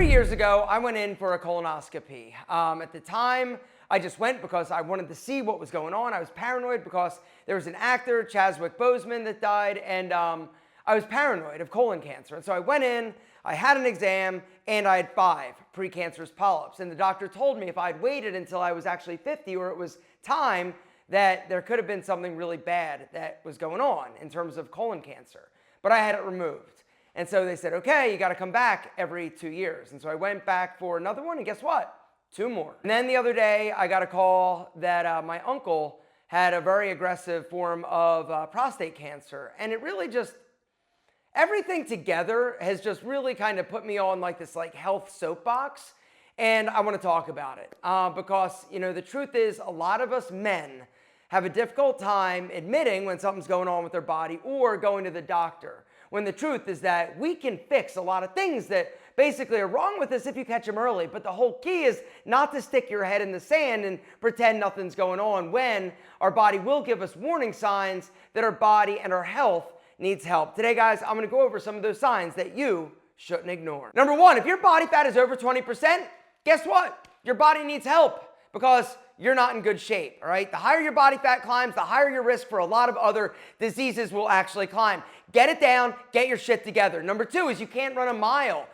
3 years ago, I went in for a colonoscopy. At the time, I just went because I wanted to see what was going on. I was paranoid because there was an actor, Chadwick Boseman, that died, and I was paranoid of colon cancer. And so I went in, I had an exam, and I had 5 precancerous polyps. And the doctor told me if I'd waited until I was actually 50, or it was time, that there could have been something really bad that was going on in terms of colon cancer. But I had it removed. And so they said, okay, you got to come back every 2 years. And so I went back for another one, and guess what? 2 more. And then the other day, I got a call that my uncle had a very aggressive form of prostate cancer. And it really just, everything together has just really kind of put me on like this health soapbox. And I want to talk about it because, you know, the truth is a lot of us men have a difficult time admitting when something's going on with their body or going to the doctor. When the truth is that we can fix a lot of things that basically are wrong with us if you catch them early. But the whole key is not to stick your head in the sand and pretend nothing's going on when our body will give us warning signs that our body and our health needs help. Today, guys, I'm going to go over some of those signs that you shouldn't ignore. Number 1, if your body fat is over 20%, guess what? Your body needs help because you're not in good shape, all right? The higher your body fat climbs, the higher your risk for a lot of other diseases will actually climb. Get it down, get your shit together. Number 2 is you can't run a mile,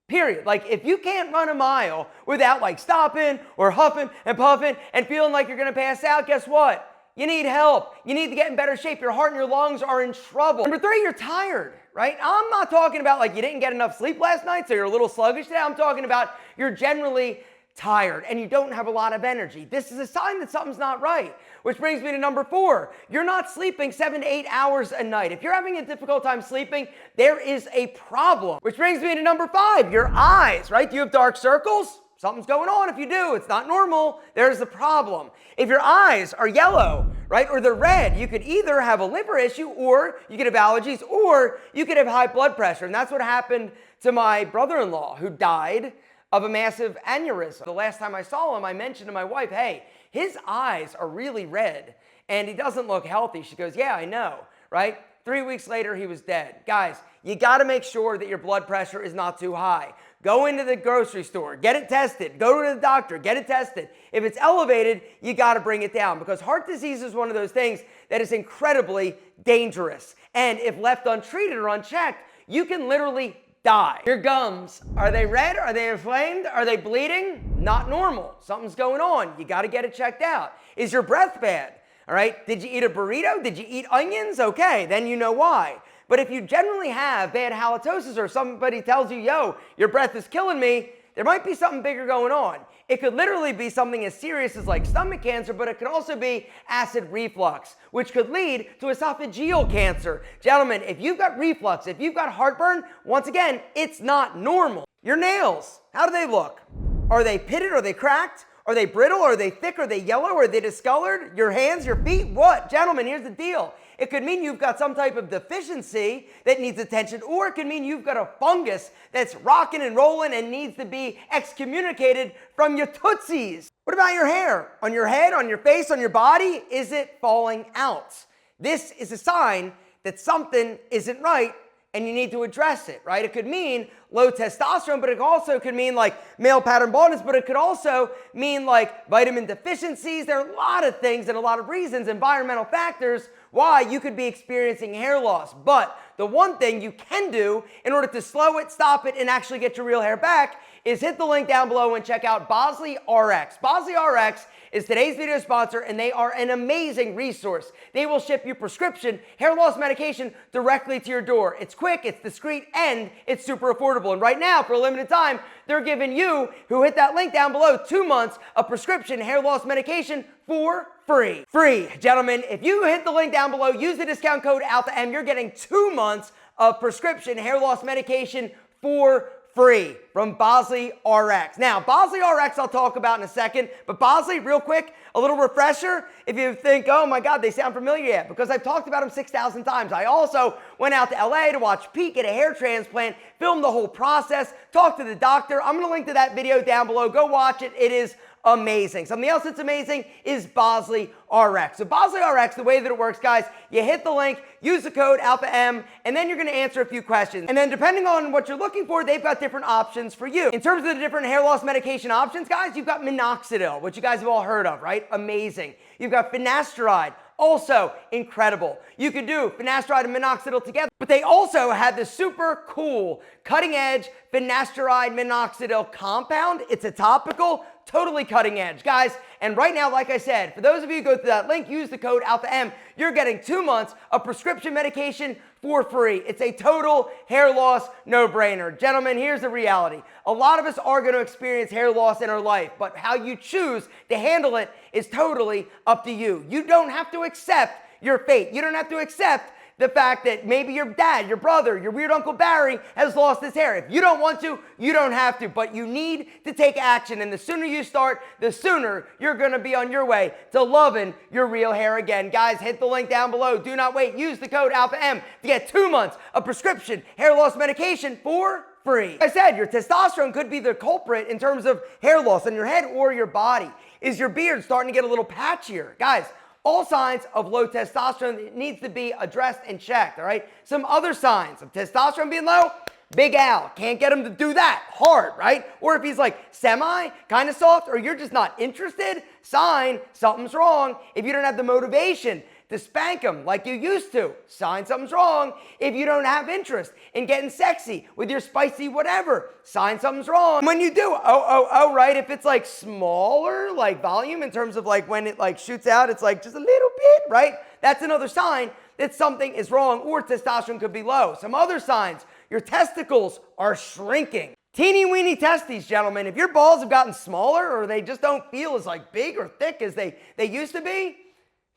period. Like if you can't run a mile without stopping or huffing and puffing and feeling like you're gonna pass out, guess what? You need help. You need to get in better shape. Your heart and your lungs are in trouble. Number 3, you're tired, right? I'm not talking about you didn't get enough sleep last night, so you're a little sluggish today. I'm talking about you're generally tired and you don't have a lot of energy. This is a sign that something's not right, which brings me to number 4. You're not sleeping 7 to 8 hours a night. If you're having a difficult time sleeping, there is a problem, which brings me to number 5, your eyes, right? Do you have dark circles? Something's going on. If you do, it's not normal. There's a problem. If your eyes are yellow, right, or they're red, you could either have a liver issue, or you could have allergies, or you could have high blood pressure. And that's what happened to my brother-in-law, who died of a massive aneurysm. The last time I saw him, I mentioned to my wife, hey, his eyes are really red and he doesn't look healthy. She goes, yeah, I know, right? 3 weeks later, he was dead. Guys, you got to make sure that your blood pressure is not too high. Go into the grocery store, get it tested. Go to the doctor, get it tested. If it's elevated, you got to bring it down because heart disease is one of those things that is incredibly dangerous. And if left untreated or unchecked, you can literally die. Your gums, are they red? Are they inflamed? Are they bleeding? Not normal. Something's going on. You got to get it checked out. Is your breath bad? All right. Did you eat a burrito? Did you eat onions? Okay, then you know why. But if you generally have bad halitosis or somebody tells you, yo, your breath is killing me, there might be something bigger going on. It could literally be something as serious as stomach cancer, but it could also be acid reflux, which could lead to esophageal cancer. Gentlemen, if you've got reflux, if you've got heartburn, once again, it's not normal. Your nails, how do they look? Are they pitted? Are they cracked? Are they brittle? Are they thick? Are they yellow? Are they discolored? Your hands, your feet? What? Gentlemen, here's the deal. It could mean you've got some type of deficiency that needs attention, or it could mean you've got a fungus that's rocking and rolling and needs to be excommunicated from your tootsies. What about your hair? On your head, on your face, on your body? Is it falling out? This is a sign that something isn't right and you need to address it, right? It could mean low testosterone, but it also could mean male pattern baldness, but it could also mean vitamin deficiencies. There are a lot of things and a lot of reasons, environmental factors, why you could be experiencing hair loss. But the one thing you can do in order to slow it, stop it, and actually get your real hair back is hit the link down below and check out BosleyRx. BosleyRx is today's video sponsor, and they are an amazing resource. They will ship you prescription hair loss medication directly to your door. It's quick, it's discreet, and it's super affordable. And right now, for a limited time, they're giving you, who hit that link down below, 2 months of prescription hair loss medication for free. Free. Gentlemen, if you hit the link down below, use the discount code ALTHAM, you're getting 2 months of prescription hair loss medication for free from BosleyRx. Now, BosleyRx I'll talk about in a second, but Bosley, real quick, a little refresher. If you think, oh my God, they sound familiar yet, because I've talked about them 6,000 times. I also went out to LA to watch Pete get a hair transplant, filmed the whole process, talked to the doctor. I'm gonna link to that video down below. Go watch it. It is amazing. Something else that's amazing is BosleyRx. So BosleyRx, the way that it works, guys, you hit the link, use the code ALPHAM, and then you're going to answer a few questions. And then depending on what you're looking for, they've got different options for you. In terms of the different hair loss medication options, guys, you've got minoxidil, which you guys have all heard of, right? Amazing. You've got finasteride. Also incredible. You could do finasteride and minoxidil together, but they also had the super cool cutting edge finasteride minoxidil compound. It's a topical, totally cutting edge, guys. And right now, like I said, for those of you who go through that link, use the code ALPHAM, you're getting 2 months of prescription medication for free. It's a total hair loss no-brainer. Gentlemen, here's the reality. A lot of us are going to experience hair loss in our life, but how you choose to handle it is totally up to you. You don't have to accept your fate. You don't have to accept the fact that maybe your dad, your brother, your weird Uncle Barry has lost his hair. If you don't want to, you don't have to, but you need to take action. And the sooner you start, the sooner you're going to be on your way to loving your real hair again. Guys, hit the link down below. Do not wait. Use the code ALPHAM to get 2 months of prescription hair loss medication for free. Like I said, your testosterone could be the culprit in terms of hair loss on your head or your body. Is your beard starting to get a little patchier? Guys, all signs of low testosterone needs to be addressed and checked, all right? Some other signs of testosterone being low, Big Al, can't get him to do that hard, right? Or if he's like semi, kind of soft, or you're just not interested, sign something's wrong. If you don't have the motivation to spank him like you used to, sign something's wrong. If you don't have interest in getting sexy with your spicy whatever, sign something's wrong. When you do, right? If it's like smaller, like volume in terms of like when it like shoots out, it's like just a little bit, right? That's another sign that something is wrong or testosterone could be low. Some other signs, your testicles are shrinking. Teeny weeny testes, gentlemen. If your balls have gotten smaller or they just don't feel as like big or thick as they used to be,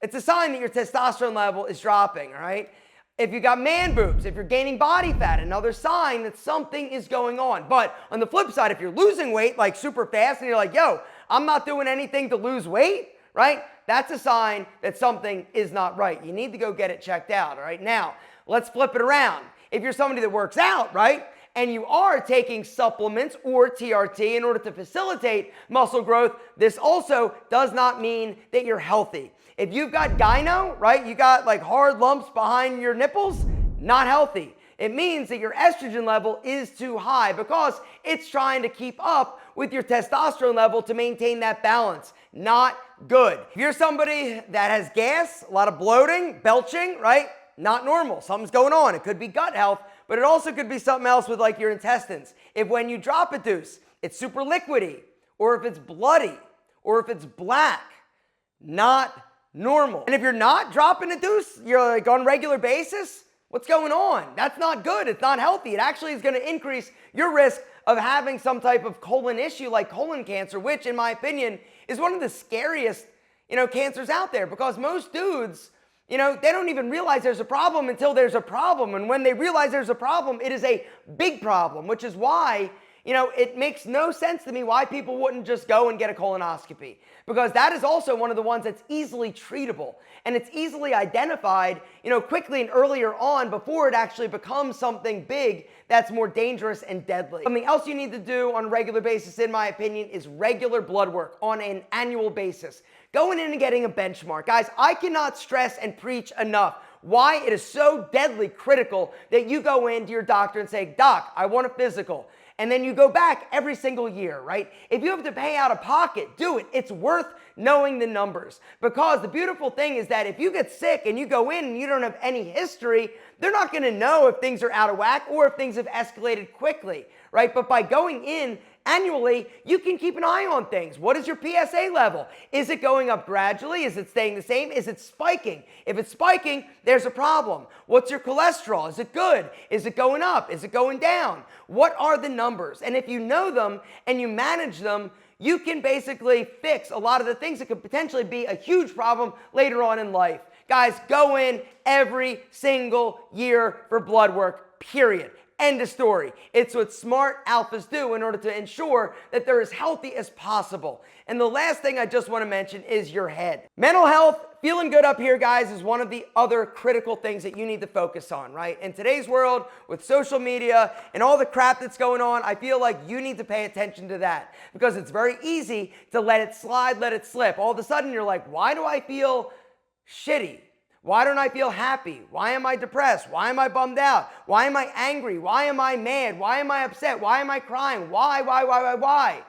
it's a sign that your testosterone level is dropping, all right? If you got man boobs, if you're gaining body fat, another sign that something is going on. But on the flip side, if you're losing weight like super fast and you're like, yo, I'm not doing anything to lose weight, right? That's a sign that something is not right. You need to go get it checked out, all right? Now, let's flip it around. If you're somebody that works out, right, and you are taking supplements or TRT in order to facilitate muscle growth, this also does not mean that you're healthy. If you've got gyno, right, you got like hard lumps behind your nipples, not healthy. It means that your estrogen level is too high because it's trying to keep up with your testosterone level to maintain that balance. Not good. If you're somebody that has gas, a lot of bloating, belching, right, not normal. Something's going on. It could be gut health, but it also could be something else with like your intestines. If when you drop a deuce, it's super liquidy, or if it's bloody, or if it's black, not normal. And if you're not dropping a deuce, you're like on a regular basis, what's going on? That's not good. It's not healthy. It actually is going to increase your risk of having some type of colon issue like colon cancer, which in my opinion is one of the scariest, cancers out there because most dudes, they don't even realize there's a problem until there's a problem. And when they realize there's a problem, it is a big problem, which is why it makes no sense to me why people wouldn't just go and get a colonoscopy, because that is also one of the ones that's easily treatable and it's easily identified, quickly and earlier on before it actually becomes something big that's more dangerous and deadly. Something else you need to do on a regular basis, in my opinion, is regular blood work on an annual basis. Going in and getting a benchmark. Guys, I cannot stress and preach enough why it is so deadly critical that you go into your doctor and say, Doc, I want a physical. And then you go back every single year, right? If you have to pay out of pocket, do it. It's worth knowing the numbers. Because the beautiful thing is that if you get sick and you go in and you don't have any history, they're not going to know if things are out of whack or if things have escalated quickly, right? But by going in annually, you can keep an eye on things. What is your PSA level? Is it going up gradually? Is it staying the same? Is it spiking? If it's spiking, there's a problem. What's your cholesterol? Is it good? Is it going up? Is it going down? What are the numbers? And if you know them and you manage them, you can basically fix a lot of the things that could potentially be a huge problem later on in life. Guys, go in every single year for blood work, period. End of story. It's what smart alphas do in order to ensure that they're as healthy as possible. And the last thing I just want to mention is your head. Mental health, feeling good up here, guys, is one of the other critical things that you need to focus on, right? In today's world, with social media and all the crap that's going on, I feel like you need to pay attention to that because it's very easy to let it slide, let it slip. All of a sudden, you're like, why do I feel shitty? Why don't I feel happy? Why am I depressed? Why am I bummed out? Why am I angry? Why am I mad? Why am I upset? Why am I crying? Why?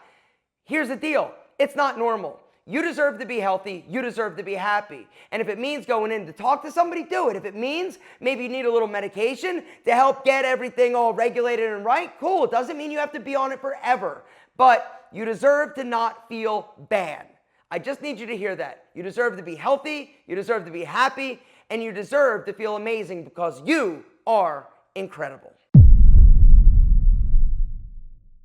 Here's the deal. It's not normal. You deserve to be healthy. You deserve to be happy. And if it means going in to talk to somebody, do it. If it means maybe you need a little medication to help get everything all regulated and right, cool. It doesn't mean you have to be on it forever. But you deserve to not feel bad. I just need you to hear that. You deserve to be healthy, you deserve to be happy, and you deserve to feel amazing because you are incredible.